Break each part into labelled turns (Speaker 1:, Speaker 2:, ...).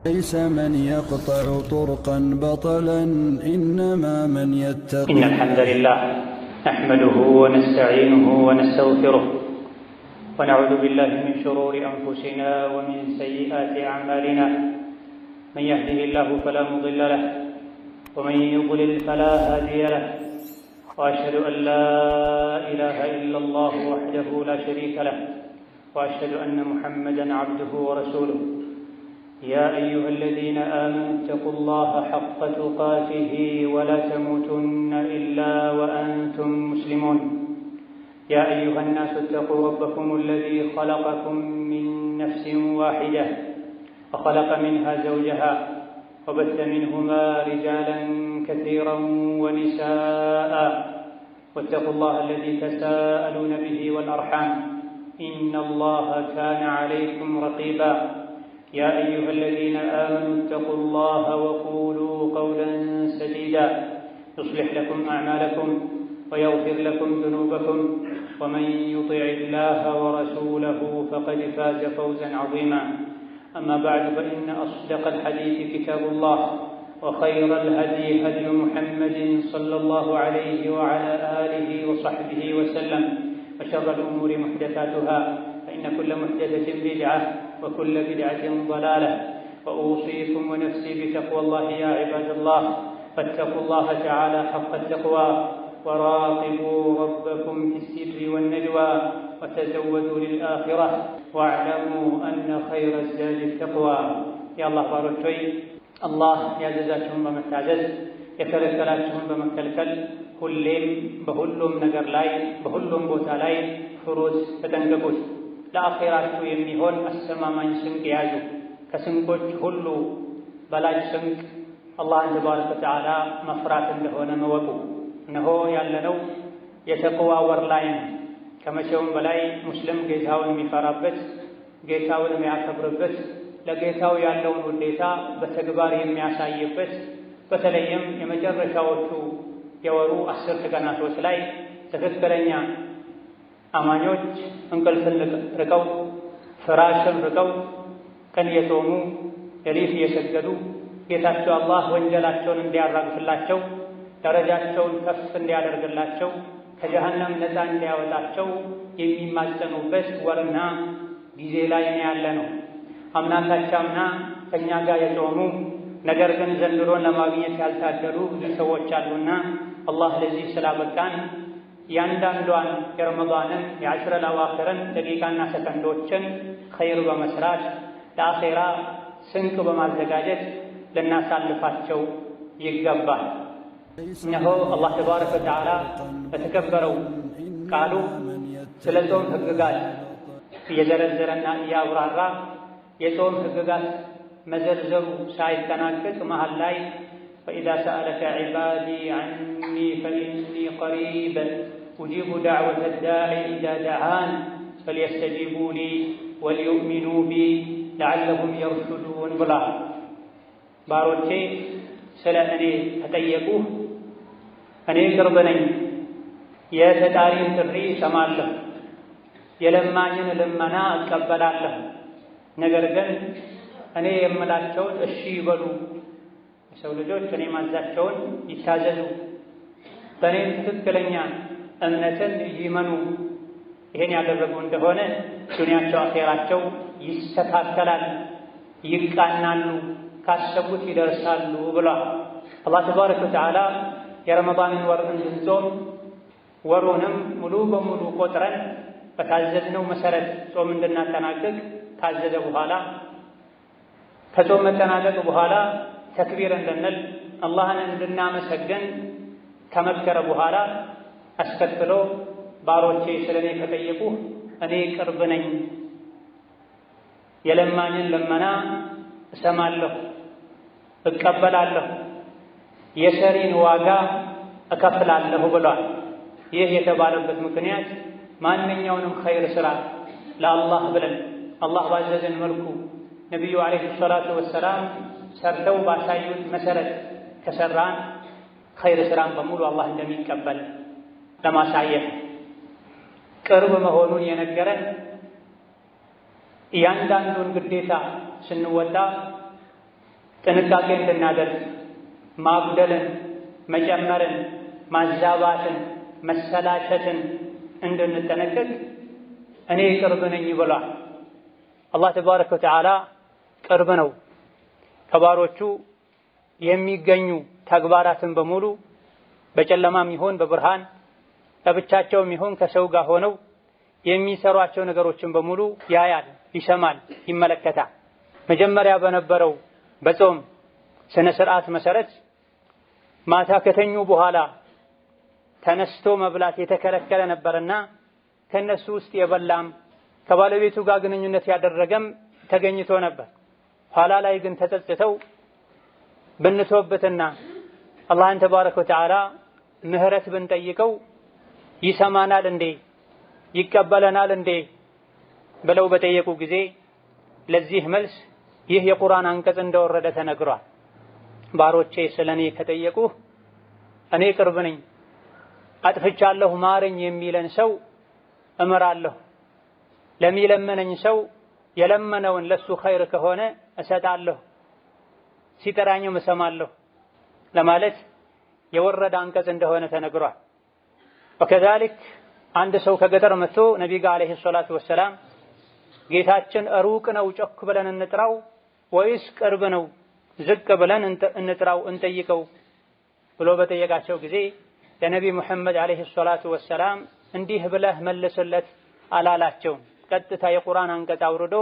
Speaker 1: ليس من يقطع طرقا بطلا إنما من يتقي.
Speaker 2: إن الحمد لله نحمده ونستعينه ونستغفره ونعوذ بالله من شرور أنفسنا ومن سيئات أعمالنا. من يهده الله فلا مضل له ومن يضلل فلا هادي له، وأشهد أن لا إله إلا الله وحده لا شريك له، وأشهد أن محمدًا عبده ورسوله. يا أيها الذين آمنوا اتقوا الله حق تقاته ولا تموتن إلا وأنتم مسلمون. يا أيها الناس اتقوا ربكم الذي خلقكم من نفس واحدة وخلق منها زوجها وبث منهما رجالا كثيرا ونساء، واتقوا الله الذي تساءلون به والأرحام إن الله كان عليكم رقيبا. يا أيها الذين آمنوا اتقوا الله وقولوا قولا سديدا يصلح لكم أعمالكم ويغفر لكم ذنوبكم، ومن يطع الله ورسوله فقد فاز فوزا عظيما. أما بعد، فإن أصدق الحديث كتاب الله، وخير الهدي هدي محمد صلى الله عليه وعلى آله وصحبه وسلم، وشر الأمور محدثاتها، فإن كل محدثة بدعة وكل بدعة ضلالة. وأوصيكم ونفسي بتقوى الله يا عباد الله، فاتقوا الله تعالى حق التقوى، وراقبوا ربكم في السر والنجوى، وتزودوا للآخرة، واعلموا أن خير الزاد التقوى. يا الله ባሮች፣ አላህ ያዘዛችሁን በመታዘዝ የከለከላችሁን በመከልከል ሁሌም በሁሉም ነገር ላይ በሁሉም ቦታ ላይ ፍሩት፣ ተጠንቀቁት። ለአኺራችሁ የሚሆን አስተማማኝ ስንቅ ያዙ። ከስንቆች ሁሉ በላጭ ስንቅ አላህን ተባረከ ወተዓላ መፍራት እንደሆነ መወቁ። እነሆ ያለነው የተቅዋ ወር ላይ ነው። ከመቼውም በላይ ሙስሊም ጌታውን የሚፈራበት፣ ጌታውን የሚያከብርበት፣ ለጌታው ያለውን ውዴታ በተግባር የሚያሳይበት፣ በተለይም የመጨረሻዎቹ የወሩ 10 ቀናቶች ላይ ትክክለኛ አማኞች እንቅልፍን ርቀው ፍራሽን ርቀው ቀን የጾሙ ሌሊት እየሰገዱ ጌታቸው አላህ ወንጀላቸውን እንዲያራግፍላቸው ደረጃቸውን ከፍ እንዲያደርግላቸው ከጀሃነም ነፃ እንዲያወጣቸው የሚማጸኑበት ወርና ጊዜ ላይ ያለ ነው። አምናታቸውና ከእኛ ጋር የጾሙ ነገር ግን ዘንድሮን ለማግኘት ያልታደሉ ብዙ ሰዎች አሉና አላህ ለዚህ ስላበቃን ያንዳንዷን የረመዳንን የዐሽረል አዋኺርን ደቂቃና ሰከንዶችን ኸይር በመስራት ለአኺራ ስንቅ በማዘጋጀት ልናሳልፋቸው ይገባል። እነሆ አላህ ተባረከ ወተዓላ በተከበረው ቃሉ ስለ ጾም ሕግጋት እየዘረዘረና እያብራራ የጾም ሕግጋት መዘርዘሩ ሳይጠናቀቅ መሃል ላይ فإذا سألك عبادي عني فإني قريب أجيب دعوة الداعي إذا دعان فليستجيبوا لي وليؤمنوا بي لعلهم يرشدون ብሏል። ባሮቼ ስለ እኔ ከጠየቁህ እኔ ቅርብ ነኝ፣ የተጣሪን ጥሪ እሰማለሁ፣ የለማኝን ልመና እቀበላለሁ። ነገር ግን እኔ የምላቸውን እሺ ይበሉ፣ የሰው ልጆች እኔ ማዛቸውን ይታዘዙ፣ በእኔም ትክክለኛ እምነትን ይመኑ። ይሄን ያደረጉ እንደሆነ ዱንያቸው አኼራቸው ይስተካከላል፣ ይቃናሉ፣ ካሰቡት ይደርሳሉ ብሏል። አላህ ተባረከ ወተዓላ የረመዳንን ወር እንድንጾም ወሩንም ሙሉ በሙሉ ቆጥረን በታዘዝነው መሰረት ጾም እንድናጠናቅቅ ካዘዘ በኋላ ከጾም መጠናቀቅ በኋላ ተክቢር እንድንል አላህን እንድናመሰግን ከመከረ በኋላ አስከትሎ ባሮቼ ስለኔ ከጠየቁ እኔ ቅርብ ነኝ፣ የለማኝን ልመና እሰማለሁ፣ እቀበላለሁ፣ የሰሪን ዋጋ እከፍላለሁ ብሏል። ይህ የተባለበት ምክንያት ማንኛውንም ኸይር ስራ ለአላህ ብለን አላህ ባዘዘን መልኩ ነቢዩ ዓለይሂ ሰላቱ ወሰላም ሰርተው ባሳዩት መሰረት ከሰራን ኸይር ስራን በሙሉ አላህ እንደሚቀበል ለማሳየት ቅርብ መሆኑን የነገረን፣ እያንዳንዱን ግዴታ ስንወጣ ጥንቃቄ እንድናደርግ ማጉደልን፣ መጨመርን፣ ማዛባትን፣ መሰላቸትን እንድንጠነቀቅ እኔ ቅርብ ነኝ ብሏል። አላህ ተባረከ ወተዓላ ቅርብ ነው። ከባሮቹ የሚገኙ ተግባራትን በሙሉ በጨለማም ይሁን በብርሃን ለብቻቸውም ይሁን ከሰው ጋር ሆነው የሚሰሯቸው ነገሮችን በሙሉ ያያል፣ ይሰማል፣ ይመለከታል። መጀመሪያ በነበረው በጾም ስነ ስርዓት መሰረት ማታ ከተኙ በኋላ ተነስቶ መብላት የተከለከለ ነበርና ከነሱ ውስጥ የበላም ከባለቤቱ ጋር ግንኙነት ያደረገም ተገኝቶ ነበር። ኋላ ላይ ግን ተጸጽተው ብንተውበትና አላህን ተባረከ ወተዓላ ምህረት ብንጠይቀው ይሰማናል እንዴ ይቀበለናል እንዴ ብለው በጠየቁ ጊዜ ለዚህ መልስ ይህ የቁርአን አንቀጽ እንደወረደ ተነግሯል። ባሮቼ ስለኔ ከጠየቁ እኔ ቅርብ ነኝ፣ አጥፍቻለሁ ማረኝ የሚለን ሰው እምራለሁ፣ ለሚለመነኝ ሰው የለመነውን ለሱ ኸይር ከሆነ እሰጣለሁ፣ ሲጠራኝም እሰማለሁ ለማለት የወረደ አንቀጽ እንደሆነ ተነግሯል። ወከዛሊክ አንድ ሰው ከገጠር መጥቶ ነቢዩ ጋር አለይሂ ሰላቱ ወሰላም ጌታችን ሩቅ ነው ጮክ ብለን እንጥራው ወይስ ቅርብ ነው ዝቅ ብለን እንጥራው እንጠይቀው ብሎ በጠየቃቸው ጊዜ ለነቢዩ ሙሐመድ አለይሂ ሰላቱ ወሰላም እንዲህ ብለህ መልስለት አላላቸው። ቀጥታ የቁርአን አንቀጽ አውርዶ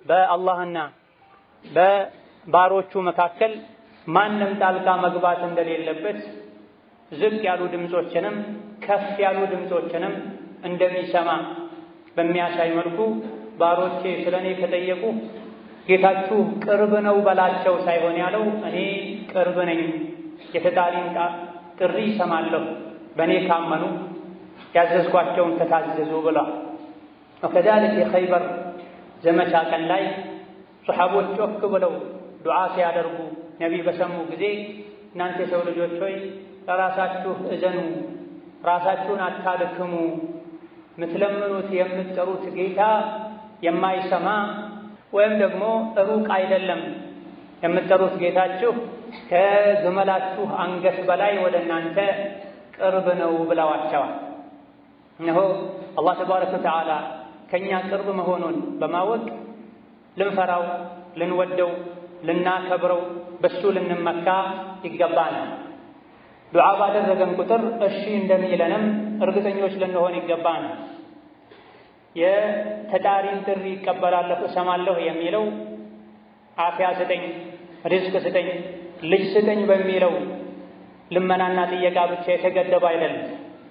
Speaker 2: በአላህና በባሮቹ መካከል ማንም ጣልቃ መግባት እንደሌለበት ዝቅ ያሉ ድምጾችንም ከፍ ያሉ ድምጾችንም እንደሚሰማ በሚያሳይ መልኩ ባሮቼ ስለኔ ከጠየቁ ጌታችሁ ቅርብ ነው በላቸው ሳይሆን ያለው እኔ ቅርብ ነኝ፣ የተጣሪን ጥሪ ይሰማለሁ በእኔ ካመኑ ያዘዝኳቸውን ከታዘዙ ብሏል። ወከዛሊክ የኸይበር ዘመቻ ቀን ላይ ሱሐቦች ጮክ ብለው ዱዓ ሲያደርጉ ነቢይ በሰሙ ጊዜ እናንተ የሰው ልጆች ሆይ ለራሳችሁ እዘኑ፣ ራሳችሁን አታድክሙ፣ ምትለምኑት የምትጠሩት ጌታ የማይሰማ ወይም ደግሞ ሩቅ አይደለም፣ የምትጠሩት ጌታችሁ ከግመላችሁ አንገት በላይ ወደ እናንተ ቅርብ ነው ብለዋቸዋል። እነሆ አላህ ተባረከ ወተዓላ ከኛ ቅርብ መሆኑን በማወቅ ልንፈራው፣ ልንወደው፣ ልናከብረው በሱ ልንመካ ይገባናል። ዱዓ ባደረገን ቁጥር እሺ እንደሚለንም እርግጠኞች ልንሆን ይገባናል። የተጣሪን ጥሪ ይቀበላለሁ እሰማለሁ የሚለው አፍያ ስጠኝ፣ ሪዝቅ ስጠኝ፣ ልጅ ስጠኝ በሚለው ልመናና ጥየቃ ብቻ የተገደበ አይደለም።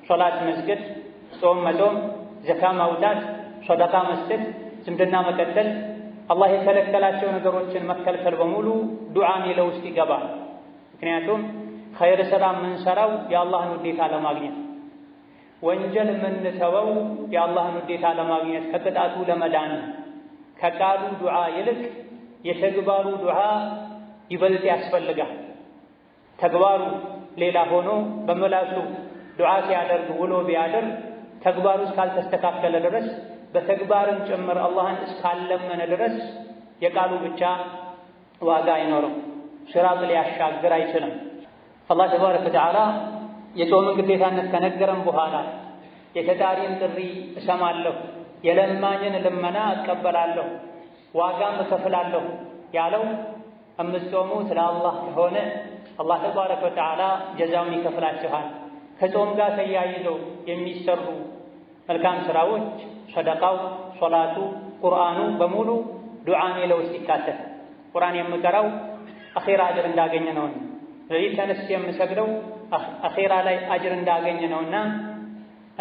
Speaker 2: ሶላት መስገድ፣ ጾም መጾም፣ ዘካ ማውጣት፣ ሰደቃ መስጠት፣ ዝምድና መቀጠል፣ አላህ የከለከላቸው ነገሮችን መከልከል በሙሉ ዱዓ ሚለው ውስጥ ይገባል። ምክንያቱም ኸይር ስራ የምንሰራው የአላህን ውዴታ ለማግኘት፣ ወንጀል የምንተወው የአላህን ውዴታ ለማግኘት ከቅጣቱ ለመዳን። ከቃሉ ዱዓ ይልቅ የተግባሩ ዱዓ ይበልጥ ያስፈልጋል። ተግባሩ ሌላ ሆኖ በመላሱ ዱዓ ሲያደርግ ውሎ ቢያደር ተግባሩ እስካልተስተካከለ ድረስ በተግባርም ጭምር አላህን እስካለመነ ድረስ የቃሉ ብቻ ዋጋ አይኖርም፣ ሲራጥ ሊያሻግር አይችልም። አላህ ተባረከ ወተዓላ የጾምን ግዴታነት ከነገረን በኋላ የተጣሪን ጥሪ እሰማለሁ፣ የለማኝን ልመና እቀበላለሁ፣ ዋጋም እከፍላለሁ ያለው እምትጾሙት ለአላህ ከሆነ አላህ ተባረከ ወተዓላ ጀዛውን ይከፍላችኋል። ከጾም ጋር ተያይዞ የሚሰሩ መልካም ስራዎች ሰደቃው፣ ሶላቱ፣ ቁርአኑ በሙሉ ዱዓ ሚለው ውስጥ ይካተታል። ቁርአን የምቀራው አኺራ አጅር እንዳገኘ ነውና፣ ለሊት ተነስቼ የምሰግደው አኺራ ላይ አጅር እንዳገኘ ነውና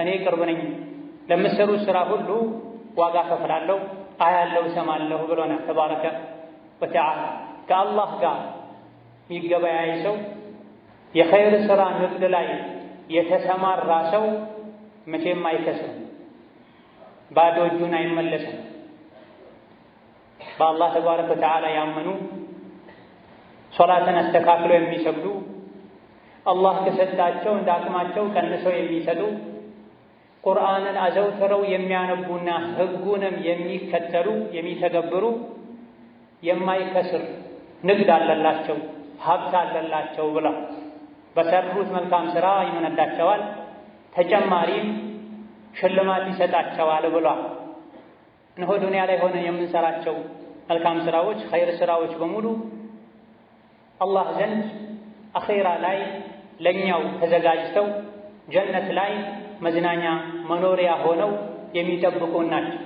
Speaker 2: እኔ ቅርብ ነኝ፣ ለምሰሩ ስራ ሁሉ ዋጋ ከፍላለሁ፣ አያለሁ፣ እሰማለሁ ብሎናል ተባረከ ወተዓላ። ከአላህ ጋር የሚገበያይ ሰው የኸይር ስራ ንግድ ላይ የተሰማራ ሰው መቼም አይከስም፣ ባዶ እጁን አይመለስም። በአላህ ተባረከ ወተዓላ ያመኑ ሶላትን አስተካክለው የሚሰግዱ አላህ ከሰጣቸው እንደ አቅማቸው ቀንሰው የሚሰጡ ቁርአንን አዘውትረው የሚያነቡና ህጉንም የሚከተሉ የሚተገብሩ የማይከስር ንግድ አለላቸው፣ ሀብት አለላቸው ብላ በሰሩት መልካም ሥራ ይመነዳቸዋል፣ ተጨማሪም ሽልማት ይሰጣቸዋል ብሏል። እነሆ ዱንያ ላይ ሆነን የምንሰራቸው መልካም ሥራዎች፣ ኸይር ሥራዎች በሙሉ አላህ ዘንድ አኼራ ላይ ለኛው ተዘጋጅተው ጀነት ላይ መዝናኛ መኖሪያ ሆነው የሚጠብቁን ናቸው።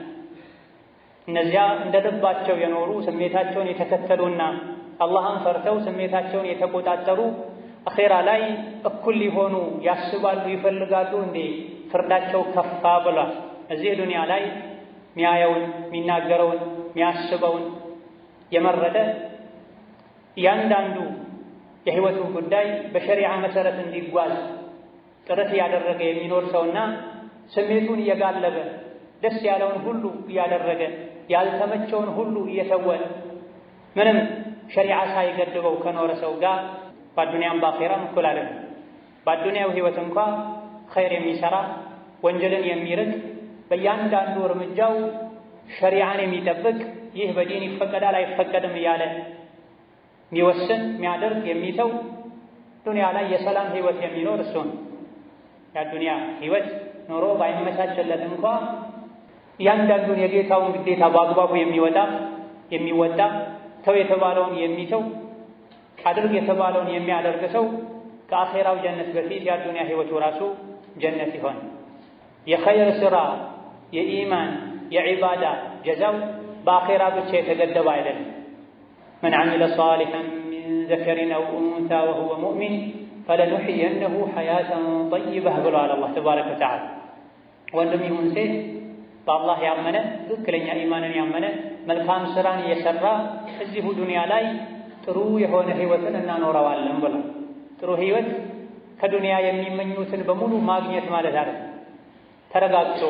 Speaker 2: እነዚያ እንደ ልባቸው የኖሩ ስሜታቸውን የተከተሉና አላህን ፈርተው ስሜታቸውን የተቆጣጠሩ አኼራ ላይ እኩል ሊሆኑ ያስባሉ ይፈልጋሉ እንዴ? ፍርዳቸው ከፋ ብሏል። እዚህ ዱንያ ላይ ሚያየውን የሚናገረውን የሚያስበውን የመረጠ እያንዳንዱ የህይወቱ ጉዳይ በሸሪዓ መሰረት እንዲጓዝ ጥረት እያደረገ የሚኖር ሰውና ስሜቱን እየጋለበ ደስ ያለውን ሁሉ እያደረገ ያልተመቸውን ሁሉ እየተወ ምንም ሸሪዓ ሳይገድበው ከኖረ ሰው ጋር በዱንያም በአኼራም እኩል አይደለም። በዱንያው ህይወት እንኳ ኸይር የሚሰራ ወንጀልን የሚርቅ በእያንዳንዱ እርምጃው ሸሪዓን የሚጠብቅ ይህ በዲን ይፈቀዳል አይፈቀድም እያለ የሚወስን የሚያደርግ የሚተው ዱንያ ላይ የሰላም ህይወት የሚኖር እሱ ነው። የዱንያ ህይወት ኖሮ ባይመቻቸለት እንኳ እያንዳንዱን የጌታውን ግዴታ በአግባቡ የሚወጣ ተው የተባለውን የሚተው አድርግ የተባለውን የሚያደርግ ሰው ከአኼራው ጀነት በፊት የዱንያ ህይወቱ ራሱ ጀነት ይሆን። የኸይር ሥራ የኢማን የዒባዳ ጀዛው በአኼራ ብቻ የተገደበ አይደለም። መን ዐሚለ ሷሊሐን ሚን ዘከሪን አው ኡንሳ ወሁወ ሙእሚን ፈለኑሕየነሁ ሐያተን ጠይበህ ብሏል አላህ ተባረከ ወተዓላ። ወንድም ይሁን ሴት በአላህ ያመነ ትክክለኛ ኢማንን ያመነ መልካም ሥራን እየሠራ እዚሁ ዱንያ ላይ ጥሩ የሆነ ህይወትን እናኖረዋለን ብሏል። ጥሩ ህይወት ከዱንያ የሚመኙትን በሙሉ ማግኘት ማለት አይደለም። ተረጋግቶ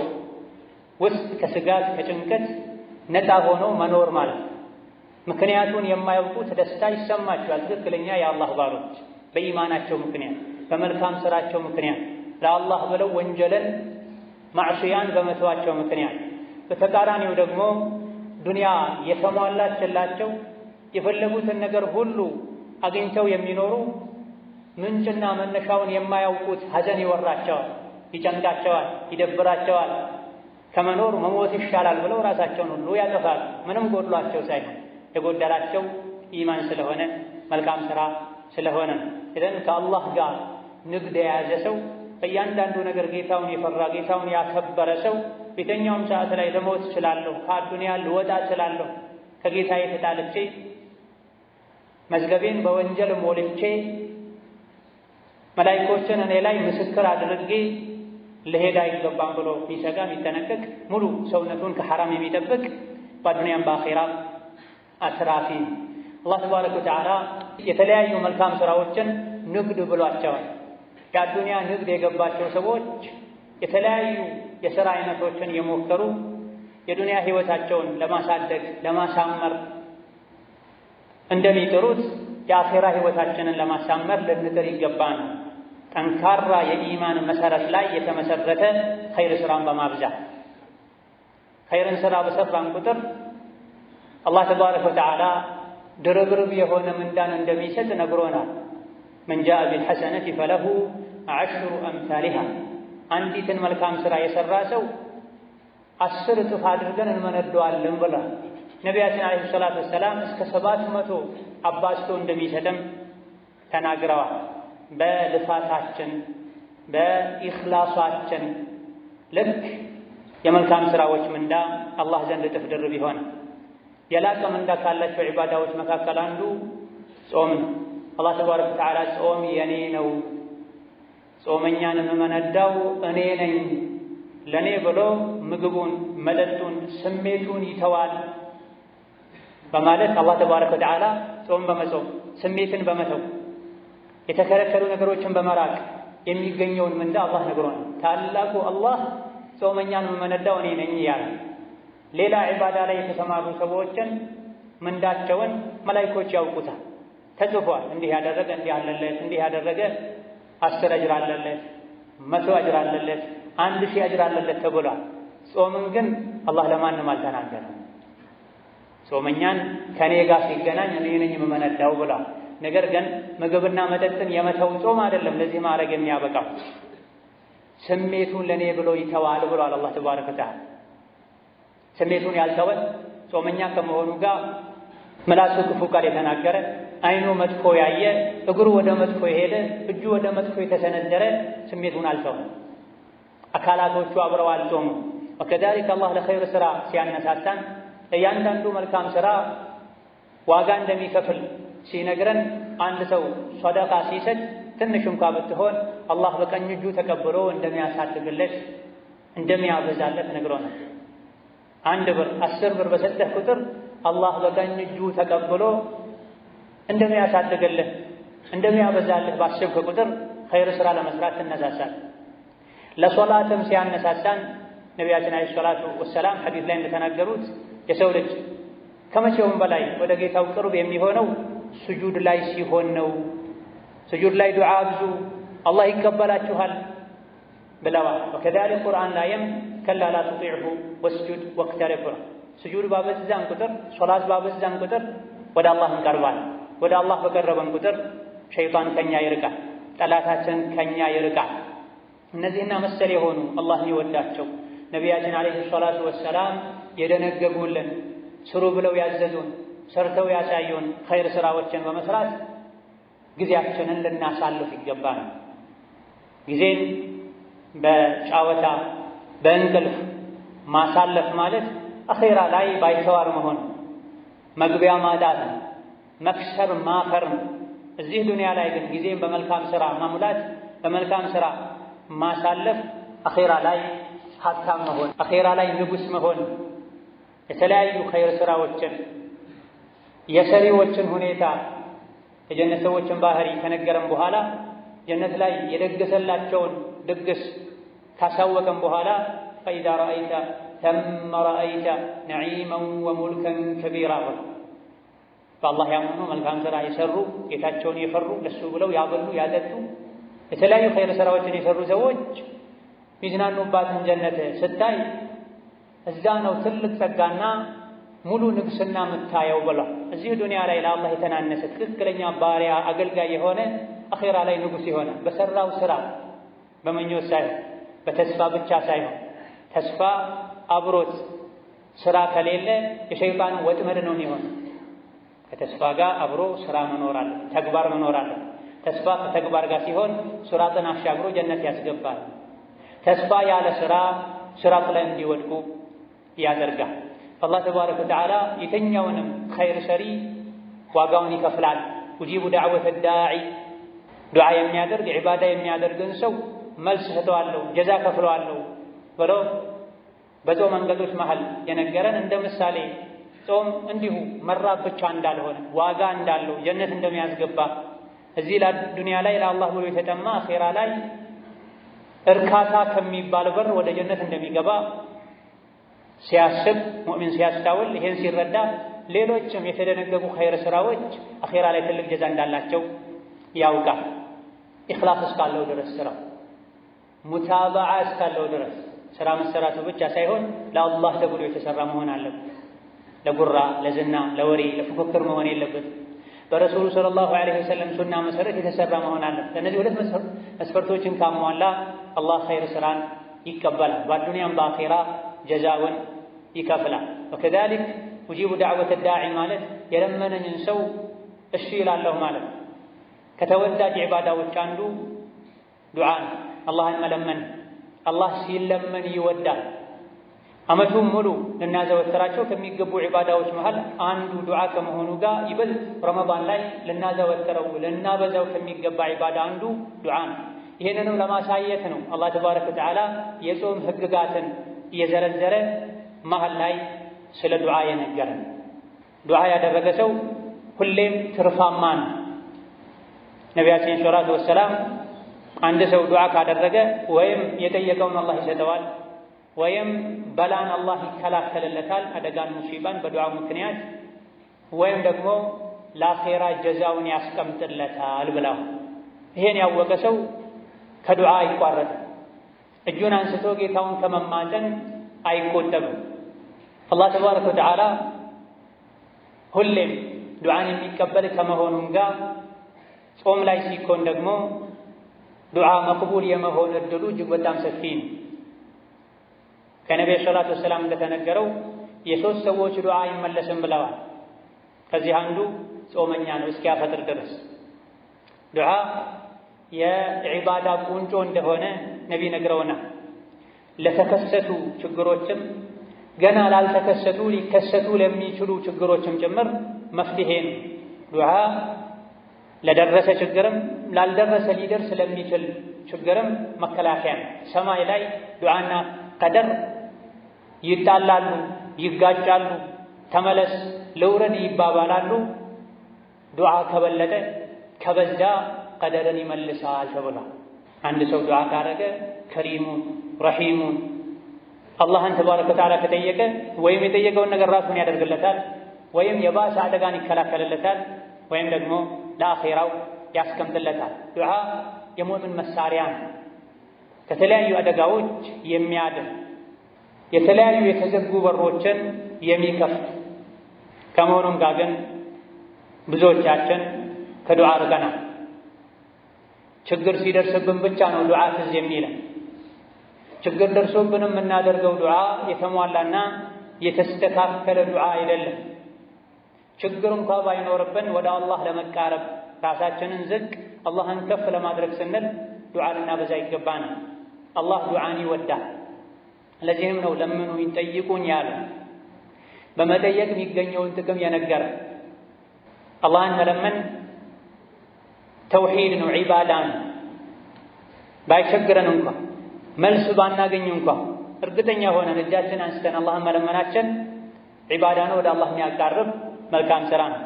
Speaker 2: ውስጥ ከስጋት ከጭንቀት ነፃ ሆኖ መኖር ማለት። ምክንያቱን የማያውቁት ደስታ ይሰማቸዋል። ትክክለኛ የአላህ ባሮች በኢማናቸው ምክንያት በመልካም ሥራቸው ምክንያት ለአላህ ብለው ወንጀልን ማዕሲያን በመተዋቸው ምክንያት። በተቃራኒው ደግሞ ዱንያ የተሟላችላቸው የፈለጉትን ነገር ሁሉ አግኝተው የሚኖሩ ምንጭና መነሻውን የማያውቁት ሐዘን ይወራቸዋል፣ ይጨንቃቸዋል፣ ይደብራቸዋል። ከመኖር መሞት ይሻላል ብለው ራሳቸውን ሁሉ ያጠፋሉ። ምንም ጎድሏቸው ሳይሆን የጎደላቸው ኢማን ስለሆነ መልካም ሥራ ስለሆነ። ኢዘን ከአላህ ጋር ንግድ የያዘ ሰው በእያንዳንዱ ነገር ጌታውን የፈራ ጌታውን ያከበረ ሰው በየትኛውም ሰዓት ላይ ልሞት እችላለሁ፣ ከአዱንያ ልወጣ እችላለሁ፣ ከጌታዬ ተጣልቼ መዝገቤን በወንጀል ሞልቼ መላኢኮችን እኔ ላይ ምስክር አድርጌ ልሄድ አይገባም ብሎ የሚሰጋ የሚጠነቀቅ ሙሉ ሰውነቱን ከሐራም የሚጠብቅ በዱንያም በአኼራ አትራፊ። አላህ ተባረከ ወተዓላ የተለያዩ መልካም ሥራዎችን ንግድ ብሏቸዋል። የአዱንያ ንግድ የገባቸው ሰዎች የተለያዩ የሥራ አይነቶችን የሞከሩ የዱንያ ህይወታቸውን ለማሳደግ ለማሳመር እንደሚጥሩት የአኼራ ህይወታችንን ለማሳመር ልንጥር ይገባል። ጠንካራ የኢማን መሰረት ላይ የተመሰረተ ኸይር ሥራን በማብዛት ኸይርን ሥራ በሰራን ቁጥር አላህ ተባረከ ወተዓላ ድርብርብ የሆነ ምንዳን እንደሚሰጥ ነግሮናል። መን ጃአ ቢልሐሰነቲ ፈለሁ ዐሽሩ አምሳሊሃ። አንዲትን መልካም ሥራ የሠራ ሰው 10 እጥፍ አድርገን እንመነደዋለን ብሏል ነቢያችን ዓለይሂ ሰላቱ ወሰላም። እስከ 700 አባዝቶ እንደሚሰጥም ተናግረዋል። በልፋታችን በኢኽላሳችን ልክ የመልካም ሥራዎች ምንዳ አላህ ዘንድ እጥፍ ድርብ ይሆናል። የላቀ ምንዳ ካላቸው ዒባዳዎች መካከል አንዱ ጾም ነው። አላህ ተባረከ ወተዓላ ጾም የኔ ነው፣ ጾመኛን የምመነዳው እኔ ነኝ፣ ለእኔ ብሎ ምግቡን መጠጡን ስሜቱን ይተዋል በማለት አላህ ተባረከ ወተዓላ ጾም በመጾም ስሜትን በመተው የተከለከሉ ነገሮችን በመራቅ የሚገኘውን ምንዳ አላህ ነግሮናል። ታላቁ አላህ ጾመኛን የምመነዳው እኔ ነኝ ያለ። ሌላ ዒባዳ ላይ የተሰማሩ ሰዎችን ምንዳቸውን መላኢኮች ያውቁታል፣ ተጽፏል። እንዲህ ያደረገ እንዲህ አለለት፣ እንዲህ ያደረገ 10 አጅር አለለት፣ 100 አጅር አለለት፣ 1000 አጅር አለለት ተብሏል። ጾምን ግን አላህ ለማንም አልተናገረም። ጾመኛን ከኔ ጋር ሲገናኝ እኔ ነኝ የምመነዳው ብሏል። ነገር ግን ምግብና መጠጥን የመተው ጾም አይደለም ለዚህ ማድረግ የሚያበቃው፣ ስሜቱን ለኔ ብሎ ይተዋል ብሏል አላህ ተባረከ ወተዓላ። ስሜቱን ያልተወ ጾመኛ ከመሆኑ ጋር ምላሱ ክፉ ቃል የተናገረ፣ አይኑ መጥፎ ያየ፣ እግሩ ወደ መጥፎ የሄደ፣ እጁ ወደ መጥፎ የተሰነዘረ ስሜቱን አልተወም። አካላቶቹ አብረው አልጾሙ። ወከዛሊክ አላህ ለኸይር ስራ ሲያነሳሳን እያንዳንዱ መልካም ስራ ዋጋ እንደሚከፍል ሲነግረን አንድ ሰው ሶደቃ ሲሰጥ ትንሽ እንኳ ብትሆን አላህ በቀኝ እጁ ተቀብሎ እንደሚያሳድግለት እንደሚያበዛለት ነግሮናል። 1 ብር 10 ብር በሰጠህ ቁጥር አላህ በቀኝ እጁ ተቀብሎ እንደሚያሳድግልህ እንደሚያበዛልህ ባሰብክ ቁጥር ኸይር ስራ ለመስራት ትነሳሳለህ። ለሶላትም ሲያነሳሳን ነቢያችን አለይሂ ሰላቱ ወሰላም ሐዲስ ላይ እንደተናገሩት የሰው ልጅ ከመቼውም በላይ ወደ ጌታው ቅርብ የሚሆነው ስጁድ ላይ ሲሆን ነው። ስጁድ ላይ ዱዓ አብዙ፣ አላህ ይቀበላችኋል ብለዋል። ወከዛሊክ ቁርአን ላይም ከላ ላ ቱጢዕሁ ወስጁድ ወቅተሪብ፣ ስጁድ ባበዛን ቁጥር ሶላት ባበዛን ቁጥር ወደ አላህ እንቀርባለን። ወደ አላህ በቀረበን ቁጥር ሸይጣን ከኛ ይርቃል፣ ጠላታችን ከኛ ይርቃል። እነዚህና መሰል የሆኑ አላህ ይወዳቸው ነቢያችን አለይሂ ሰላቱ ወሰላም የደነገጉልን ስሩ ብለው ያዘዙን ሰርተው ያሳዩን ኸይር ስራዎችን በመስራት ጊዜያችንን ልናሳልፍ ይገባል። ጊዜን በጫወታ በእንቅልፍ ማሳለፍ ማለት አኼራ ላይ ባይተዋር መሆን፣ መግቢያ ማጣት፣ መክሰር ማፈር። እዚህ ዱንያ ላይ ግን ጊዜን በመልካም ስራ መሙላት፣ በመልካም ስራ ማሳለፍ አኼራ ላይ ሀብታም መሆን፣ አኼራ ላይ ንጉስ መሆን። የተለያዩ ኸይር ስራዎችን የሰሪዎችን ሁኔታ የጀነት ሰዎችን ባህሪ ከነገረን በኋላ ጀነት ላይ የደገሰላቸውን ድግስ ካሳወቀን በኋላ ፈኢዛ ረአይተ ተመ ረአይተ ነዒመን ወሙልከን ከቢራ፣ በአላህ ያመኑ መልካም ስራ የሰሩ ጌታቸውን የፈሩ ለሱ ብለው ያበሉ ያጠጡ የተለያዩ ኸይር ስራዎችን የሰሩ ሰዎች ሚዝናኑባትን ጀነት ስታይ እዛ ነው ትልቅ ጸጋና ሙሉ ንግስና የምታየው ብሏል። እዚህ ዱንያ ላይ ለአላህ የተናነሰ ትክክለኛ ባሪያ አገልጋይ የሆነ አኼራ ላይ ንጉስ ይሆናል። በሰራው ስራ በመኞት ሳይሆን በተስፋ ብቻ ሳይሆን፣ ተስፋ አብሮት ስራ ከሌለ የሸይጣን ወጥመድ ነው የሚሆነው። ከተስፋ ጋር አብሮ ስራ መኖር አለ፣ ተግባር መኖር አለ። ተስፋ ከተግባር ጋር ሲሆን ሱራጥን አሻግሮ ጀነት ያስገባል። ተስፋ ያለ ስራ ስራጥ ላይ እንዲወድቁ ያደርጋል። አላህ ተባረከ ወተዓላ የተኛውንም ኸይር ሰሪ ዋጋውን ይከፍላል። ውጂቡ ዳዕወተ ዳዒ፣ ዱዓ የሚያደርግ ዒባዳ የሚያደርግን ሰው መልስ ሰጠዋለሁ፣ ጀዛ ከፍለዋለሁ ብሎ በጾም መንገዶች መሃል የነገረን እንደ ምሳሌ ጾም እንዲሁ መራብ ብቻ እንዳልሆነ ዋጋ እንዳለው ጀነት እንደሚያስገባ እዚህ ዱንያ ላይ ለአላህ ብሎ የተጠማ አኼራ ላይ እርካታ ከሚባል በር ወደ ጀነት እንደሚገባ ሲያስብ ሙእሚን ሲያስታውል ይሄን ሲረዳ ሌሎችም የተደነገጉ ኸይር ስራዎች አኼራ ላይ ትልቅ ጀዛ እንዳላቸው ያውቃል። ኢኽላስ እስካለው ድረስ ስራው ሙታባዓ እስካለው ድረስ ስራ መሰራቱ ብቻ ሳይሆን ለአላህ ተብሎ የተሰራ መሆን አለበት። ለጉራ፣ ለዝና፣ ለወሬ፣ ለፉክክር መሆን የለበትም። በረሱሉ ሰለላሁ ዐለይሂ ወሰለም ሱና መሰረት የተሰራ መሆን አለበት። እነዚህ ሁለት መስፈርቶችን ካሟላ አላህ ኸይር ስራን ይቀበላል፣ በዱንያም በአኼራ ጀዛውን ይከፍላል። ወከዛሊክ ውጂቡ ዳዕወተ ዳዒ ማለት የለመነኝን ሰው እሺ ይላለሁ ማለት ነው። ከተወዳጅ ዒባዳዎች አንዱ ዱዓ ነው፣ አላህን መለመን። አላህ ሲለመን ይወዳል። ዓመቱን ሙሉ ልናዘወትራቸው ከሚገቡ ዒባዳዎች መሃል አንዱ ዱዓ ከመሆኑ ጋር ይበልጥ ረመዳን ላይ ልናዘወትረው ልናበዛው ከሚገባ ዒባዳ አንዱ ዱዓ ነው። ይህንንም ለማሳየት ነው አላህ ተባረከ ወተዓላ የጾም ህግጋትን እየዘረዘረ መሃል ላይ ስለ ዱዓ የነገረን። ዱዓ ያደረገ ሰው ሁሌም ትርፋማ ነው። ነቢያችን ሰለላሁ ዐለይሂ ወሰለም አንድ ሰው ዱዓ ካደረገ ወይም የጠየቀውን አላህ ይሰጠዋል፣ ወይም በላን አላህ ይከላከልለታል፣ አደጋን ሙሲባን በዱዓው ምክንያት፣ ወይም ደግሞ ለአኼራ ጀዛውን ያስቀምጥለታል ብለው። ይሄን ያወቀ ሰው ከዱዓ አይቋረጥም። እጁን አንስቶ ጌታውን ከመማፀን አይቆጠብም። አላህ ተባረከ ወተዓላ ሁሌም ዱዓን የሚቀበል ከመሆኑም ጋር ጾም ላይ ሲኮን ደግሞ ዱዓ መቅቡል የመሆን እድሉ እጅግ በጣም ሰፊ ነው። ከነቢዩ ሰለላሁ ዐለይሂ ወሰለም እንደተነገረው የሶስት ሰዎች ዱዓ አይመለስም ብለዋል። ከዚህ አንዱ ጾመኛ ነው እስኪያፈጥር ድረስ። ዱዓ የዒባዳ ቁንጮ እንደሆነ ነቢ ነግረውናል። ለተከሰቱ ችግሮችም ገና ላልተከሰቱ ሊከሰቱ ለሚችሉ ችግሮችም ጭምር መፍትሄ ነው። ዱዓ ለደረሰ ችግርም ላልደረሰ ሊደርስ ለሚችል ችግርም መከላከያ ነው። ሰማይ ላይ ዱዓና ቀደር ይጣላሉ፣ ይጋጫሉ፣ ተመለስ ልውረድ ይባባላሉ። ዱዓ ከበለጠ ከበዛ ቀደርን ይመልሳል ተብሏል። አንድ ሰው ዱዓ ካረገ ከሪሙን ረሒሙን አላህን ተባረከ ወተዓላ ከጠየቀ ወይም የጠየቀውን ነገር ራሱን ያደርግለታል፣ ወይም የባሰ አደጋን ይከላከልለታል፣ ወይም ደግሞ ለአኼራው ያስቀምጥለታል። ዱዓ የሙእምን መሳሪያ ነው፣ ከተለያዩ አደጋዎች የሚያድን የተለያዩ የተዘጉ በሮችን የሚከፍት ከመሆኑም ጋር ግን ብዙዎቻችን ከዱዓ ርቀናል። ችግር ሲደርስብን ብቻ ነው ዱዓ ትዝ የሚለን። ችግር ደርሶብንም የምናደርገው ዱዓ የተሟላና የተስተካከለ ዱዓ አይደለም። ችግር እንኳ ባይኖርብን ወደ አላህ ለመቃረብ ራሳችንን ዝቅ አላህን ከፍ ለማድረግ ስንል ዱዓ ልናበዛ ይገባናል። አላህ ዱዓን ይወዳል። ለዚህም ነው ለምኑኝ ጠይቁኝ ያለ፣ በመጠየቅ የሚገኘውን ጥቅም የነገረ። አላህን መለመን ተውሂድ ነው፣ ዒባዳ ነው። ባይቸግረን እንኳ መልስ ባናገኝ እንኳ እርግጠኛ ሆነን እጃችን አንስተን አላህን መለመናችን ዒባዳ ነው፣ ወደ አላህ የሚያቃርብ መልካም ሥራ ነው።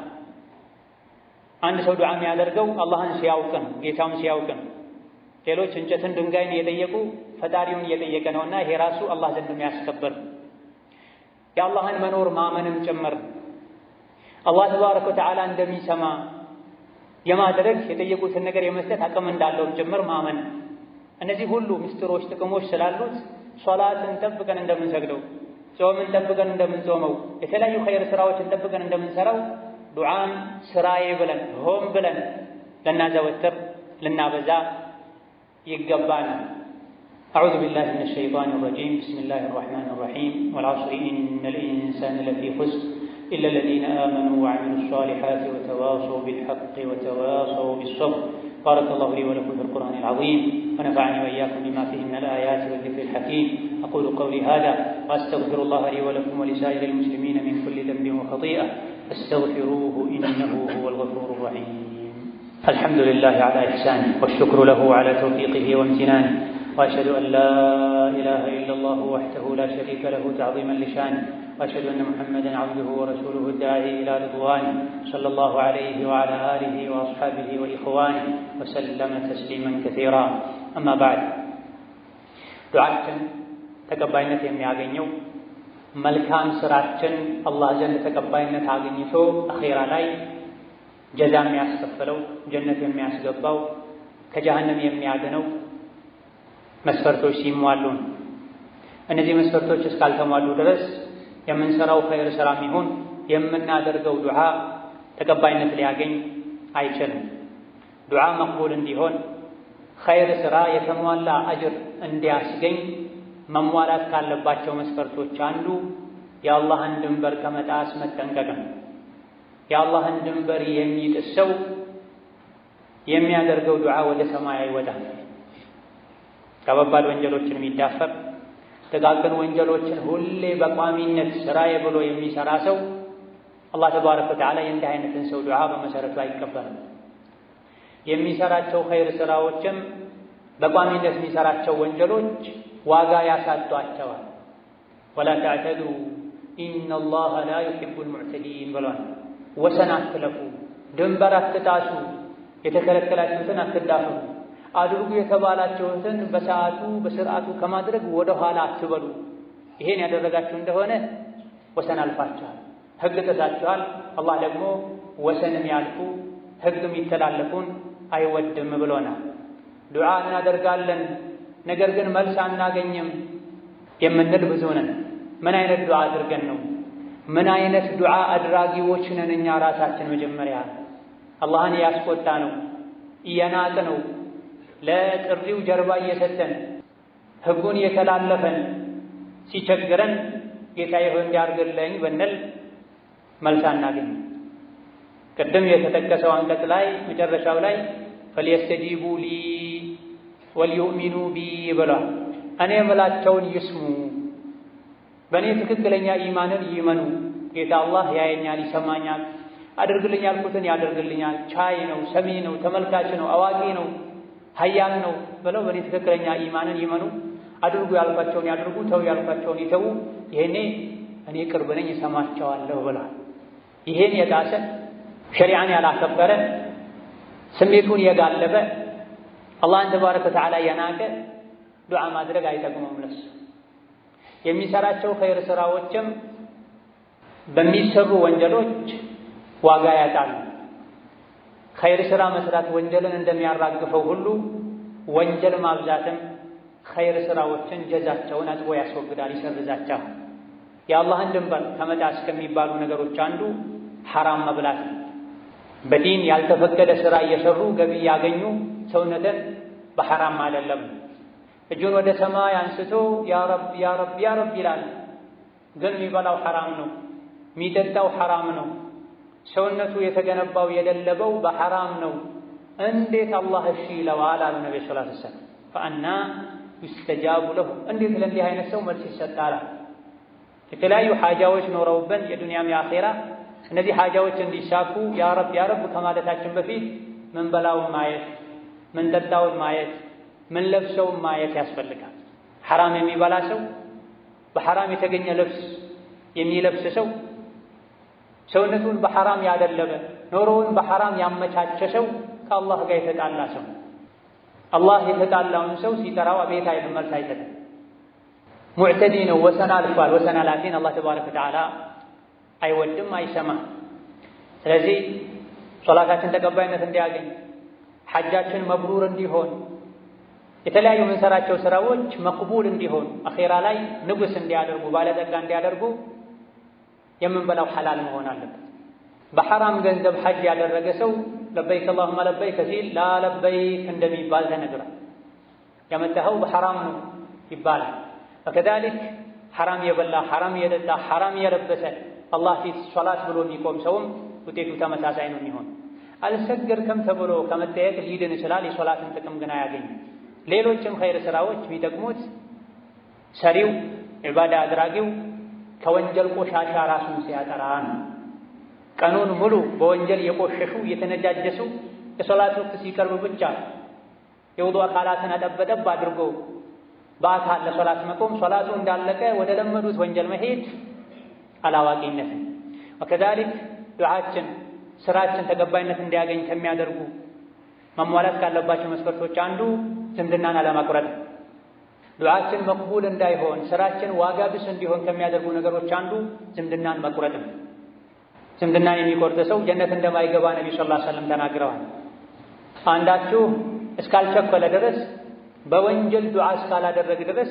Speaker 2: አንድ ሰው ዱዓ የሚያደርገው አላህን ሲያውቅ ነው፣ ጌታውን ሲያውቅ ነው። ሌሎች እንጨትን ድንጋይን እየጠየቁ ፈጣሪውን እየጠየቀ ነውና ይሄ ራሱ አላህ ዘንድ የሚያስከብር የአላህን መኖር ማመንም ጭምር አላህ ተባረከ ወተዓላ እንደሚሰማ የማድረግ የጠየቁትን ነገር የመስጠት አቅም እንዳለው ጭምር ማመን። እነዚህ ሁሉ ምስጢሮች፣ ጥቅሞች ስላሉት ሶላትን ጠብቀን እንደምንሰግደው፣ ጾምን ጠብቀን እንደምንጾመው፣ የተለያዩ ኸይር ስራዎችን ጠብቀን እንደምንሰራው ዱዓን ስራዬ ብለን ሆም ብለን ልናዘወትር ልናበዛ ይገባናል። أعوذ بالله من الشيطان الرجيم بسم الله الرحمن الرحيم والعصر إن الإنسان لفي خسر إلا الذين آمنوا وعملوا الصالحات وتواصوا بالحق وتواصوا بالصبر. بارك الله لي ولكم في القرآن العظيم ونفعني وإياكم بما فيه من الآيات والذكر الحكيم. أقول قولي هذا وأستغفر الله لي ولكم ولسائر المسلمين من كل ذنب وخطيئة فاستغفروه إنه هو الغفور الرحيم. الحمد لله على إحسانه والشكر له على توفيقه وامتنانه، وأشهد أن لا إله إلا الله وحده لا شريك له تعظيما لشانه، وأشهد أن محمدا عبده ورسوله الداعي إلى رضوانه صلى الله عليه وعلى آله وأصحابه وإخوانه وسلم تسليما كثيرا. أما بعد، دعاء ተቀባይነት የሚያገኘው መልካም ስራችን አላህ ዘንድ ተቀባይነት አግኝቶ አኺራ ላይ ጀዛ የሚያስከፍለው ጀነት የሚያስገባው ከጀሃነም የሚያድነው መስፈርቶች ሲሟሉ። እነዚህ መስፈርቶች እስካልተሟሉ ድረስ የምንሰራው ኸይር ስራም ይሁን የምናደርገው ዱዓ ተቀባይነት ሊያገኝ አይችልም። ዱዓ መቅቡል እንዲሆን ኸይር ስራ የተሟላ አጅር እንዲያስገኝ መሟላት ካለባቸው መስፈርቶች አንዱ የአላህን ድንበር ከመጣስ መጠንቀቅ ነው። የአላህን ድንበር የሚጥስ ሰው የሚያደርገው ዱዓ ወደ ሰማይ አይወጣም። ከባባድ ወንጀሎችን የሚዳፈር ጥቃቅን ወንጀሎችን ሁሌ በቋሚነት ስራዬ ብሎ የሚሰራ ሰው አላህ ተባረከ ወተዓላ የእንዲህ አይነትን ሰው ዱዓ በመሰረቱ አይቀበልም። የሚሰራቸው ኸይር ስራዎችም በቋሚነት የሚሰራቸው ወንጀሎች ዋጋ ያሳጧቸዋል። ወላ ተዕተዱ ኢነላሃ ላ ዩሒቡል ሙዕተዲን ብሏል። ወሰን አትለፉ፣ ድንበር አትጣሱ፣ የተከለከላችሁትን አትዳፈሩ፣ አድርጉ የተባላችሁትን በሰዓቱ በስርዓቱ ከማድረግ ወደ ኋላ አትበሉ። ይሄን ያደረጋችሁ እንደሆነ ወሰን አልፋችኋል፣ ህግ ጥሳችኋል። አላህ ደግሞ ወሰንም ያልፉ ህግ የሚተላለፉን አይወድም ብሎናል። ዱዓ እናደርጋለን ነገር ግን መልስ አናገኝም የምንል ብዙ ነን። ምን አይነት ዱዓ አድርገን ነው ምን አይነት ዱዓ አድራጊዎች ነን እኛ ራሳችን? መጀመሪያ አላህን ያስቆጣ ነው እየናቀ ነው ለጥሪው ጀርባ እየሰጠን ህጉን የተላለፈን ሲቸግረን ጌታዬ ሆይ እንዲያርግልኝ ብንል መልስ አናገኝ። ቅድም የተጠቀሰው አንቀጽ ላይ መጨረሻው ላይ ፈልየስተጂቡ ሊ ወልዩእሚኑ ቢ ብሏል። እኔ የምላቸውን ይስሙ፣ በእኔ ትክክለኛ ኢማንን ይመኑ። ጌታ አላህ ያየኛል፣ ይሰማኛል፣ አድርግልኝ ያልኩትን ያደርግልኛል፣ ቻይ ነው፣ ሰሚ ነው፣ ተመልካች ነው፣ አዋቂ ነው፣ ሀያል ነው ብለው በእኔ ትክክለኛ ኢማንን ይመኑ። አድርጉ ያልኳቸውን ያድርጉ፣ ተው ያልኳቸውን ይተዉ። ይሄኔ እኔ ቅርብ ነኝ እሰማቸዋለሁ ብሏል። ይሄን የጣሰ ሸሪዓን ያላከበረ ስሜቱን የጋለበ አላህን ተባረከ ወተዓላ የናቀ ዱዓ ማድረግ አይጠቅመውም። ለሱ የሚሰራቸው ኸይር ስራዎችም በሚሰሩ ወንጀሎች ዋጋ ያጣሉ። ኸይር ስራ መስራት ወንጀልን እንደሚያራግፈው ሁሉ ወንጀል ማብዛትም ኸይር ስራዎችን ጀዛቸውን አጥቦ ያስወግዳል፣ ይሰርዛቸዋል። የአላህን ድንበር ከመጣስ ከሚባሉ ነገሮች አንዱ ሐራም መብላት ነው። በዲን ያልተፈቀደ ስራ እየሰሩ ገቢ ያገኙ ሰውነትን በሐራም አይደለም። እጁን ወደ ሰማይ አንስቶ ያ ረብ ያ ረብ ያ ረብ ይላል፣ ግን የሚበላው ሐራም ነው፣ የሚጠጣው ሐራም ነው፣ ሰውነቱ የተገነባው የደለበው በሐራም ነው። እንዴት አላህ እሺ ይለዋል አሉ ነቢ ሰለላሁ ዐለይሂ ወሰለም። ፈአና ዩስተጃቡ ለሁ፣ እንዴት ለእንዲህ አይነት ሰው መልስ ይሰጣል? የተለያዩ ሓጃዎች ኖረውብን የዱንያም የአኼራ እነዚህ ሓጃዎች እንዲሳኩ ያ ረብ ያ ረብ ከማለታችን በፊት ምን በላውን ማየት፣ ምን ጠጣውን ማየት፣ ምን ለብሰውን ማየት ያስፈልጋል። ሐራም የሚበላ ሰው፣ በሐራም የተገኘ ልብስ የሚለብስ ሰው፣ ሰውነቱን በሐራም ያደለበ ኖሮውን በሐራም ያመቻቸ ሰው ከአላህ ጋር የተጣላ ሰው። አላህ የተጣላውን ሰው ሲጠራው አቤት አይልም፣ መልስ አይሰጥም። ሙዕተዲ ነው፣ ወሰን አልፏል። ወሰን አላፊን አላህ ተባረከ ወተዓላ አይወድም፣ አይሰማም። ስለዚህ ሶላታችን ተቀባይነት እንዲያገኝ፣ ሐጃችን መብሩር እንዲሆን፣ የተለያዩ የምንሰራቸው ስራዎች መቅቡል እንዲሆን፣ አኼራ ላይ ንጉስ እንዲያደርጉ፣ ባለጠጋ እንዲያደርጉ የምንበላው ሐላል መሆን አለበት። በሐራም ገንዘብ ሐጅ ያደረገ ሰው ለበይክ አላሁመ ለበይክ ሲል ላ ለበይክ እንደሚባል ተነግሯል። ያመጣኸው በሐራም ነው ይባላል። ወከዛሊክ ሐራም የበላ ሐራም የጠጣ ሐራም የለበሰ አላህ ፊት ሶላት ብሎ የሚቆም ሰውም ውጤቱ ተመሳሳይ ነው የሚሆን። አልሰገድክም ተብሎ ከመጠየቅ ሊድን ይችላል፣ የሶላትን ጥቅም ግን አያገኝም። ሌሎችም ኸይር ስራዎች የሚጠቅሙት ሰሪው ዒባዳ አድራጊው ከወንጀል ቆሻሻ ራሱን ሲያጠራ ነው። ቀኑን ሙሉ በወንጀል የቆሸሹ የተነጃጀሱ የሶላት ወቅት ሲቀርብ ብቻ የውዱእ አካላትን አጠበጠብ አድርጎ በአካል ለሶላት መቆም፣ ሶላቱ እንዳለቀ ወደ ለመዱት ወንጀል መሄድ አላዋቂነት። ወከዛሊክ ዱዓችን ስራችን ተቀባይነት እንዲያገኝ ከሚያደርጉ መሟላት ካለባቸው መስፈርቶች አንዱ ዝምድናን አለማቁረጥ። ዱዓችን መቅቡል እንዳይሆን ስራችን ዋጋ ቢስ እንዲሆን ከሚያደርጉ ነገሮች አንዱ ዝምድናን መቁረጥ። ዝምድናን የሚቆርጥ ሰው ጀነት እንደማይገባ ነቢ ሰለላሁ ዐለይሂ ወሰለም ተናግረዋል። አንዳችሁ እስካልቸኮለ ድረስ በወንጀል ዱዓ እስካላደረግ ድረስ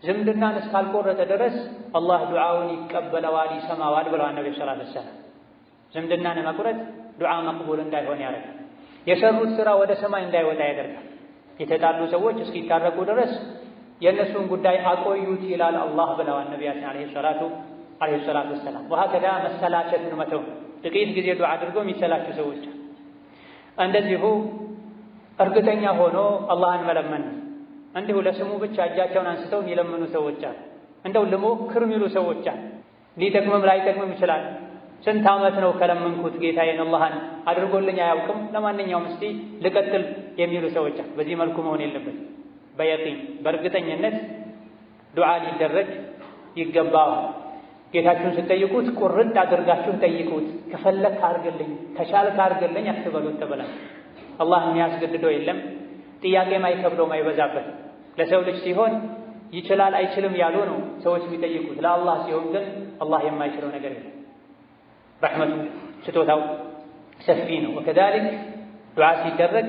Speaker 2: ዝምድናን እስካልቆረጠ ድረስ አላህ ዱዓውን ይቀበለዋል፣ ይሰማዋል ብለዋል ነቢ ሰለላሁ ዐለይሂ ወሰለም። ዝምድናን መቁረጥ ዱዓ መቅቡል እንዳይሆን ያደርጋል። የሰሩት ስራ ወደ ሰማይ እንዳይወጣ ያደርጋል። የተጣሉ ሰዎች እስኪታረቁ ድረስ የእነሱን ጉዳይ አቆዩት ይላል አላህ ብለዋል ነቢያችን ዓለይሂ ሰላቱ ወሰላም። ወሀከዛ መሰላቸትን መተው፣ ጥቂት ጊዜ ዱዓ አድርገው የሚሰላቸው ሰዎች እንደዚሁ እርግጠኛ ሆኖ አላህን መለመን እንዲሁ ለስሙ ብቻ እጃቸውን አንስተው የሚለምኑ ሰዎች አሉ። እንደው ልሞክር የሚሉ ሰዎች አሉ። ሊጠቅምም ላይጠቅምም ይችላል። ስንት ዓመት ነው ከለመንኩት ጌታዬን አላህን አድርጎልኝ አያውቅም፣ ለማንኛውም እስቲ ልቀጥል የሚሉ ሰዎች አሉ። በዚህ መልኩ መሆን የለበትም። በየቂን በእርግጠኝነት ዱዓ ሊደረግ ይገባዋል። ጌታችሁን ስትጠይቁት ቁርጥ አድርጋችሁ ጠይቁት። ከፈለክ አድርግልኝ፣ ከቻልክ አድርግልኝ አትበሉት ተብሏል። አላህ የሚያስገድደው የለም፣ ጥያቄም አይከብደውም አይበዛበት። ለሰው ልጅ ሲሆን ይችላል አይችልም ያሉ ነው ሰዎች የሚጠይቁት። ለአላህ ሲሆን ግን አላህ የማይችለው ነገር የለም። ረሕመቱ ስጦታው ሰፊ ነው። ወከዛሊክ ዱዓ ሲደረግ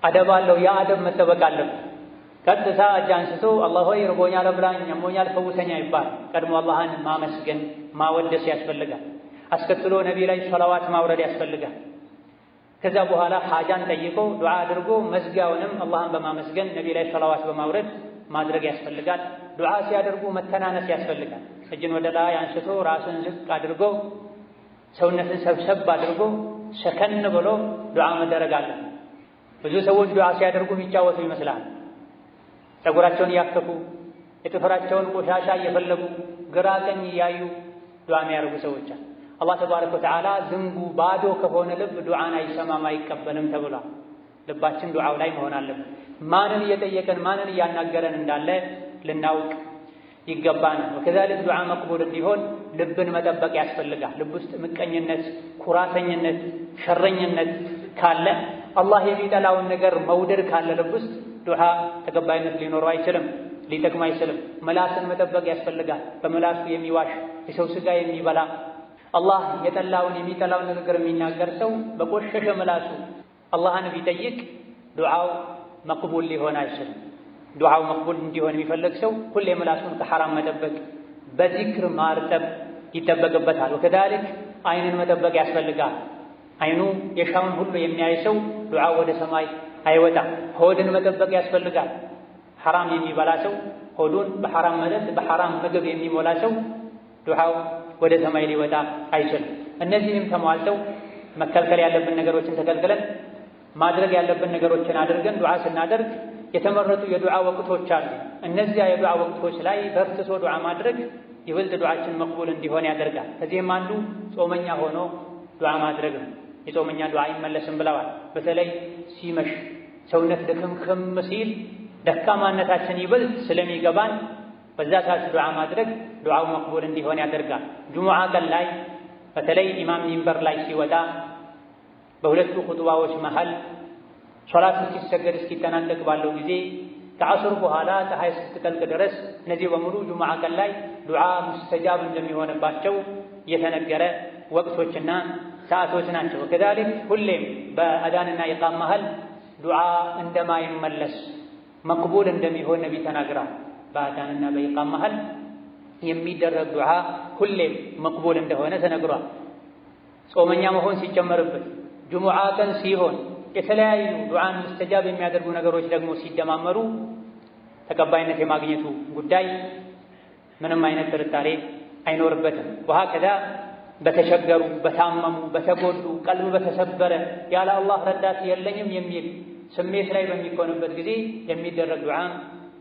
Speaker 2: አደብ አለው። ያ አደብ መጠበቅ አለበት። ቀጥታ እጅ አንስቶ አላህ ሆይ ርቦኛል አብላኝ፣ አሞኛል ፈውሰኛ ይባል። ቀድሞ አላህን ማመስገን ማወደስ ያስፈልጋል። አስከትሎ ነቢ ላይ ሰላዋት ማውረድ ያስፈልጋል። ከዛ በኋላ ሐጃን ጠይቆ ዱዓ አድርጎ መዝጊያውንም አላህን በማመስገን ነቢ ላይ ሰላዋት በማውረድ ማድረግ ያስፈልጋል። ዱዓ ሲያደርጉ መተናነስ ያስፈልጋል። እጅን ወደ ላይ አንስቶ ራስን ዝቅ አድርጎ ሰውነትን ሰብሰብ አድርጎ ሰከን ብሎ ዱዓ መደረግ አለ። ብዙ ሰዎች ዱዓ ሲያደርጉ የሚጫወቱ ይመስላል። ፀጉራቸውን እያከኩ የጥፍራቸውን ቆሻሻ እየፈለጉ ግራ ቀኝ እያዩ ዱዓ የሚያደርጉ ሰዎች አሉ። አላህ ተባረከ ወተዓላ ዝንጉ ባዶ ከሆነ ልብ ዱዓን አይሰማም አይቀበልም ተብሏል። ልባችን ዱዓው ላይ መሆን አለበት። ማንን እየጠየቀን ማንን እያናገረን እንዳለ ልናውቅ ይገባናል። ወከዛሊክ ዱዓ መቅቡል እንዲሆን ልብን መጠበቅ ያስፈልጋል። ልብ ውስጥ ምቀኝነት፣ ኩራተኝነት፣ ሸረኝነት ካለ አላህ የሚጠላውን ነገር መውደድ ካለ ልብ ውስጥ ዱዓ ተቀባይነት ሊኖረው አይችልም፣ ሊጠቅም አይችልም። ምላስን መጠበቅ ያስፈልጋል። በምላሱ የሚዋሽ የሰው ስጋ የሚበላ አላህ የጠላውን የሚጠላውን ንግግር የሚናገር ሰው በቆሸሸ ምላሱ አላህን ቢጠይቅ ዱዓው መቅቡል ሊሆን አይችልም። ዱዓው መቅቡል እንዲሆን የሚፈልግ ሰው ሁሌ ምላሱን ከሐራም መጠበቅ፣ በዚክር ማርጠብ ይጠበቅበታል። ወከዛሊክ አይንን መጠበቅ ያስፈልጋል። አይኑ የሻውን ሁሉ የሚያይ ሰው ዱዓው ወደ ሰማይ አይወጣም። ሆድን መጠበቅ ያስፈልጋል። ሐራም የሚበላ ሰው ሆዱን በሐራም መጠጥ በሐራም ምግብ የሚሞላ ሰው ዱዓው ወደ ሰማይ ሊወጣ አይችልም። እነዚህም ተሟልተው መከልከል ያለብን ነገሮችን ተከልክለን ማድረግ ያለብን ነገሮችን አድርገን ዱዓ ስናደርግ የተመረጡ የዱዓ ወቅቶች አሉ። እነዚያ የዱዓ ወቅቶች ላይ በርትቶ ዱዓ ማድረግ ይበልጥ ዱዓችን መቅቡል እንዲሆን ያደርጋል። ከዚህም አንዱ ጾመኛ ሆኖ ዱዓ ማድረግ ነው። የጾመኛ ዱዓ አይመለስም ብለዋል። በተለይ ሲመሽ ሰውነት ድክምክም ሲል ደካማነታችን ይበልጥ ስለሚገባን በዛ ሰዓት ዱዓ ማድረግ ዱዓው መቅቡል እንዲሆን ያደርጋል። ጁሙዓ ቀን ላይ በተለይ ኢማም ሚንበር ላይ ሲወጣ በሁለቱ ኹጥባዎች መሃል ሶላት እስኪሰገድ እስኪጠናቀቅ ባለው ጊዜ ከዐሱር በኋላ ፀሐይ እስክትጠልቅ ድረስ እነዚህ በሙሉ ጁሙዓ ቀን ላይ ዱዓ ሙስተጃብ እንደሚሆንባቸው የተነገረ ወቅቶችና ሰዓቶች ናቸው። ከዛሊክ ሁሌም በአዳንና ኢቃም መሃል ዱዓ እንደማይመለስ መቅቡል እንደሚሆን ነቢ ተናግረዋል። በአዳንና በኢቃም መሃል የሚደረግ ዱዓ ሁሌም መቅቡል እንደሆነ ተነግሯል። ጾመኛ መሆን ሲጨመርበት ጁሙዓ ቀን ሲሆን የተለያዩ ዱዓን ሙስተጃብ የሚያደርጉ ነገሮች ደግሞ ሲደማመሩ ተቀባይነት የማግኘቱ ጉዳይ ምንም አይነት ጥርጣሬ አይኖርበትም። ወሀከዛ በተቸገሩ፣ በታመሙ፣ በተጎዱ፣ ቀልብ በተሰበረ ያለ አላህ ረዳት የለኝም የሚል ስሜት ላይ በሚኮንበት ጊዜ የሚደረግ ዱዓ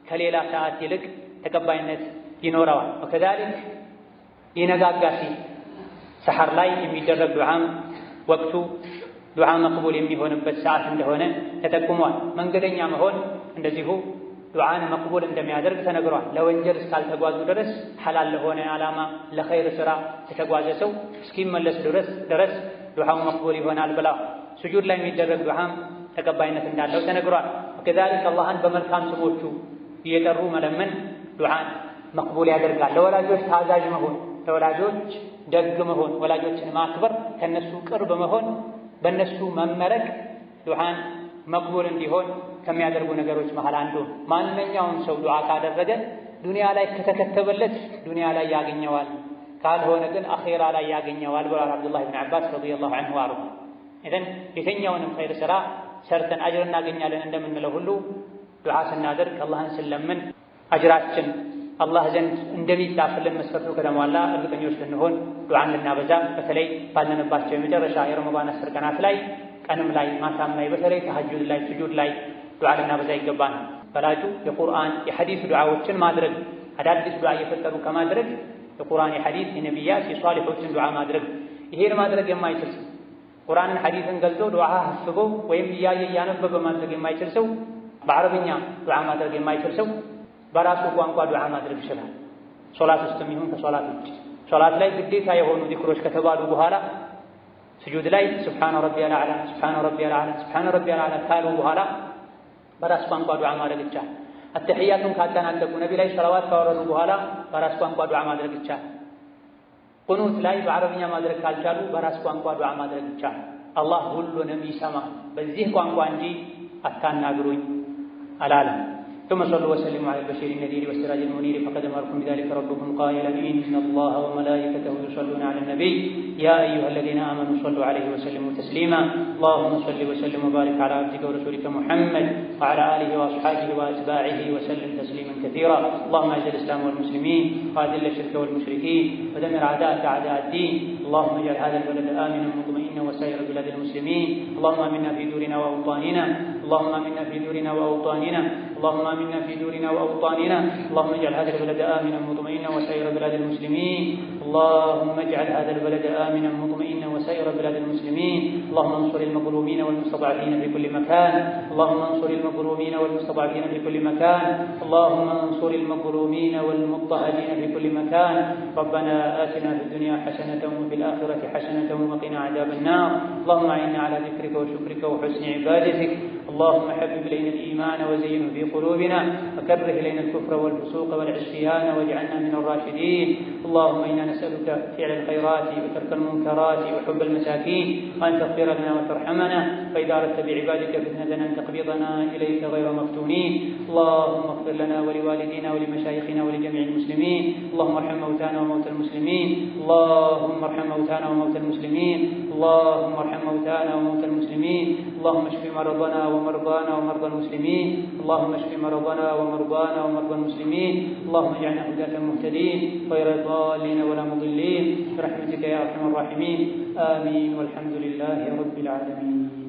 Speaker 2: ከሌላ ሰዓት ይልቅ ተቀባይነት ይኖረዋል። ወከዛሊክ ሊነጋጋ ሲል ሰሐር ላይ የሚደረግ ዱዓም ወቅቱ ዱዓ መቅቡል የሚሆንበት ሰዓት እንደሆነ ተጠቁሟል። መንገደኛ መሆን እንደዚሁ ዱዓን መቅቡል እንደሚያደርግ ተነግሯል። ለወንጀል እስካልተጓዙ ድረስ ሐላል ለሆነ ዓላማ ለኸይር ሥራ የተጓዘ ሰው እስኪመለስ ድረስ ዱዓው መቅቡል ይሆናል ብላ ስጁድ ላይ የሚደረግ ዱዓም ተቀባይነት እንዳለው ተነግሯል። ወከዛሊክ አላህን በመልካም ስሞቹ እየጠሩ መለመን ዱዓን መቅቡል ያደርጋል። ለወላጆች ታዛዥ መሆን፣ ለወላጆች ደግ መሆን፣ ወላጆችን ማክበር፣ ከነሱ ቅርብ መሆን፣ በእነሱ መመረቅ ዱዓን መቅቡል እንዲሆን ከሚያደርጉ ነገሮች መሃል አንዱ። ማንኛውም ሰው ዱዓ ካደረገ ዱንያ ላይ ከተከተበለት ዱንያ ላይ ያገኘዋል፣ ካልሆነ ግን አኼራ ላይ ያገኘዋል ብሏል አብዱላህ ብን ዐባስ ረዲየላሁ ዐንሁ አርዱ። ኢዘን የትኛውንም ኸይር ሥራ ሰርተን አጅር እናገኛለን እንደምንለው ሁሉ ዱዓ ስናደርግ አላህን ስለምን አጅራችን አላህ ዘንድ እንደሚጻፍልን መስፈርቱ ከተሟላ እርግጠኞች ልንሆን ዱዓን ልናበዛ፣ በተለይ ባለንባቸው የመጨረሻ የረመዳን 10 ቀናት ላይ ቀንም ላይ ማታም ላይ በተለይ ተሐጁድ ላይ ስጁድ ላይ ዱዓ ልናበዛ ይገባናል። በላጩ የቁርአን የሐዲስ ዱዓዎችን ማድረግ፣ አዳዲስ ዱዓ እየፈጠሩ ከማድረግ የቁርአን የሐዲስ የነቢያት የሷሊሖችን ዱዓ ማድረግ። ይሄን ማድረግ የማይችል ሰው ቁርአንን ሐዲስን ገልጾ ዱዓ አስቦ ወይም እያየ እያነበበ ማድረግ የማይችል ሰው፣ በአረብኛ ዱዓ ማድረግ የማይችል ሰው በራሱ ቋንቋ ዱዓ ማድረግ ይችላል። ሶላት ውስጥም ይሁን ከሶላት ውጭ። ሶላት ላይ ግዴታ የሆኑ ዚክሮች ከተባሉ በኋላ ስጁድ ላይ ሱብሓነ ረቢየል አዕላ ሱብሓነ ረቢየል አዕላ ሱብሓነ ረቢየል አዕላ ካሉ በኋላ በራስ ቋንቋ ዱዓ ማድረግ ይቻላል። አተሕያቱን ካጠናቀቁ ነቢ ላይ ሰላዋት ካወረዱ በኋላ በራስ ቋንቋ ዱዓ ማድረግ ይቻላል። ቁኑት ላይ በአረብኛ ማድረግ ካልቻሉ በራስ ቋንቋ ዱዓ ማድረግ ይቻላል። አላህ ሁሉንም ይሰማል፣ በዚህ ቋንቋ እንጂ አታናግሩኝ አላለም። ثم صلوا وسلموا على البشير النذير والسراج المنير فقد أمركم بذلك ربكم قائلا إن الله وملائكته يصلون على النبي يا أيها الذين آمنوا صلوا عليه وسلموا تسليما اللهم صل وسلم وبارك على عبدك ورسولك محمد وعلى آله وأصحابه وأتباعه وسلم تسليما كثيرا اللهم أعز الإسلام والمسلمين وأذل الشرك والمشركين ودمر أعداءك أعداء الدين اللهم اجعل هذا البلد آمنا مطمئنا وسائر بلاد المسلمين اللهم آمنا في دورنا وأوطاننا اللهم آمنا في دورنا وأوطاننا اللهم آمنا في دورنا وأوطاننا اللهم اجعل هذا البلد آمنا مطمئنا وسائر بلاد المسلمين اللهم اجعل هذا البلد آمنا مطمئنا وسائر بلاد المسلمين اللهم انصر المظلومين والمستضعفين في كل مكان اللهم انصر المظلومين والمستضعفين في كل مكان اللهم انصر المظلومين والمضطهدين في كل مكان ربنا آتنا في الدنيا حسنة وفي الآخرة حسنة وقنا عذاب النار اللهم أعنا على ذكرك وشكرك وحسن عبادتك اللهم حبب إلينا الإيمان وزينه في قلوبنا وكره إلينا الكفر والفسوق والعصيان واجعلنا من الراشدين اللهم إنا نسألك فعل الخيرات وترك المنكرات وحب المساكين وأن تغفر لنا وترحمنا فإذا أردت بعبادك فتنة أن تقبضنا إليك غير مفتونين اللهم اغفر لنا ولوالدينا ولمشايخنا ولجميع المسلمين اللهم ارحم موتانا وموتى المسلمين اللهم ارحم موتانا وموتى المسلمين اللهم ارحم موتانا وموتى المسلمين اللهم اشف مرضنا ومرضانا ومرضى المسلمين اللهم اشف مرضنا ومرضانا ومرضى المسلمين اللهم اجعلنا هداة مهتدين غير ضالين ولا مضلين برحمتك يا ارحم الراحمين آمين والحمد لله رب العالمين.